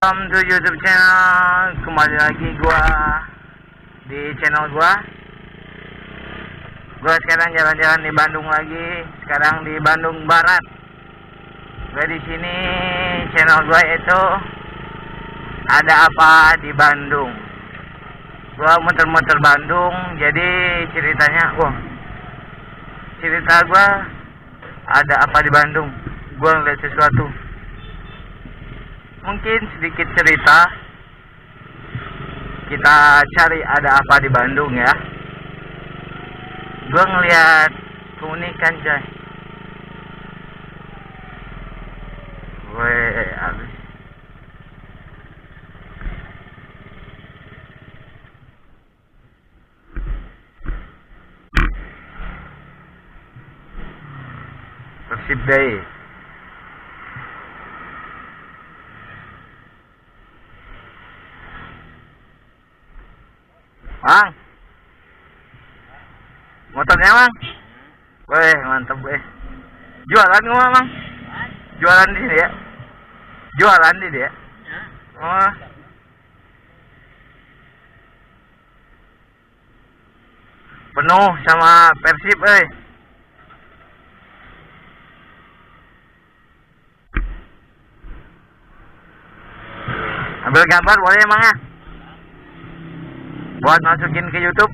Welcome to YouTube channel. Kembali lagi gua di channel gua. Gua sekarang jalan-jalan di Bandung lagi. Sekarang di Bandung Barat. Gua di sini channel gua itu ada apa di Bandung. Gua muter-muter Bandung. Jadi ceritanya, cerita gua ada apa di Bandung. Gua ngeliat sesuatu. Mungkin sedikit cerita. Kita cari ada apa di Bandung ya. Gua ngeliat keunikan, coy. Abis. Persib Day. Bang, motornya bang, mantap Jualan nggak bang? Jualan di sini ya? Jualan di dia? Oh. Penuh sama Persib, Ambil gambar boleh emang ya? Buat masukin ke YouTube.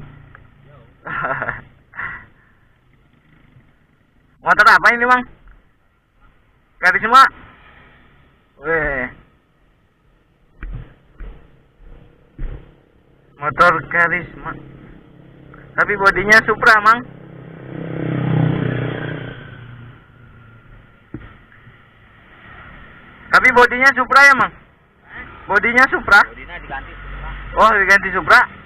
Motor apa ini bang? Karisma. Motor Karisma. Tapi bodinya Supra mang. Tapi bodinya Supra ya mang? Bodinya Supra? Bodinya diganti Supra. Oh diganti Supra?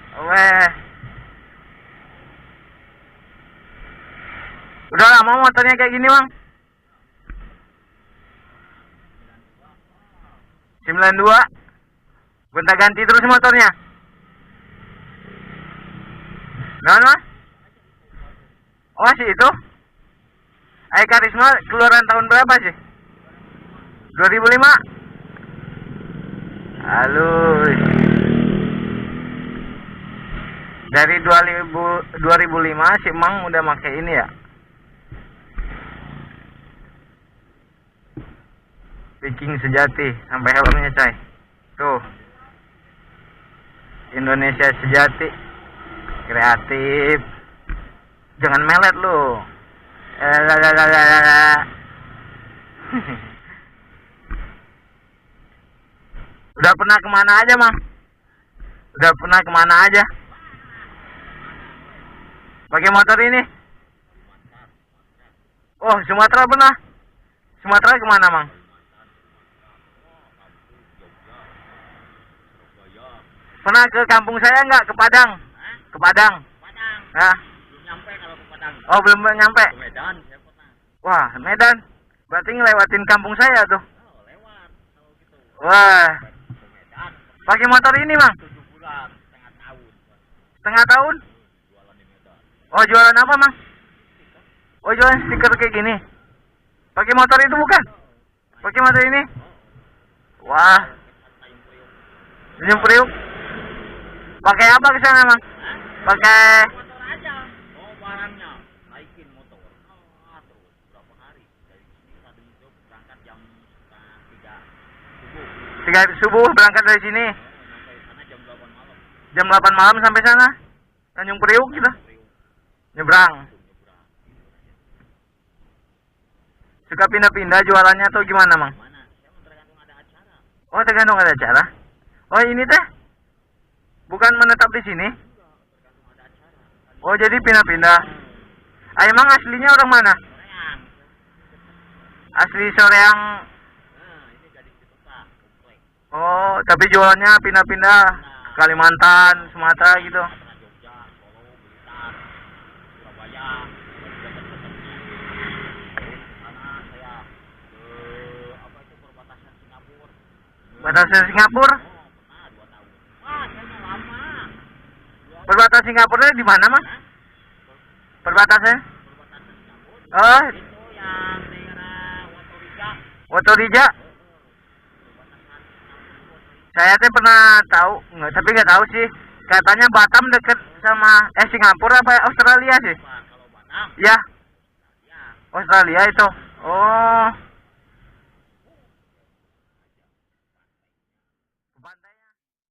Udah lama motornya kayak gini bang? 92. Gonta ganti terus motornya. Mana? Oh masih itu? Karisma keluaran tahun berapa sih? 2005. Halus. Dari 2005 si Mang udah pakai ini ya. Viking sejati sampai helmnya coy. Tuh. Indonesia sejati. Kreatif. Jangan melet lu. Udah pernah kemana aja Mang? Udah pernah kemana aja? Pakai motor ini? Oh, Sumatera pernah? Sumatera kemana, Mang? Pernah ke kampung saya nggak? Ke Padang? Ke Padang? Padang. Nah. Belum nyampe kalau ke Padang. Oh, belum nyampe? Ke Medan, saya pernah. Wah, Medan. Berarti ngelewatin kampung saya tuh. Oh, lewat kalau gitu. Wah. Ke Medan. Pakai motor ini, Mang? 7 bulan, setengah tahun. Setengah tahun? Jualan di Medan. Oh, jualan apa, Mang? Oh, jualan stiker kayak gini. Pakai motor itu bukan? Pakai motor ini? Wah. Senyum Priuk. Pakai apa ke sana, Mang? Pakai Motor aja. Oh, barangnya. Naikin motor. Terus berapa hari? Dari sini Tanjung Priok berangkat jam 3 subuh. 3 subuh berangkat dari sini. Sampai sana jam 8 malam. Jam 8 malam sampai sana. Tanjung Priuk gitu. Nyebrang. Suka pindah-pindah jualannya tuh gimana, Mang? Mana? Saya mau tergantung ada acara. Oh, tergantung ada acara. Oh, ini teh bukan menetap di sini. Tergantung ada acara. Oh, jadi pindah-pindah. Emang aslinya orang mana? Soreang. Asli Soreang. Ini gading Cipeta, komplek. Oh, tapi jualannya pindah-pindah ke Kalimantan, Sumatera gitu. Jogja, Solo, Blitar, Surabaya, sana saya ke apa itu perbatasan Singapura. Perbatasan Singapura? Pernah 2 tahun. Wah, kayaknya lama. Perbatasan Singapura di mana, Mang? Perbatasan? Perbatasan Singapura. Oh, Itu yang daerah Watorija. Watorija. Perbatasan Singapura Watorija. Saya teh pernah tahu, nggak, tapi nggak tahu sih. Katanya Batam deket sama Singapura apa Australia sih? Kalau Batam, Ya, ya Australia itu. Oh.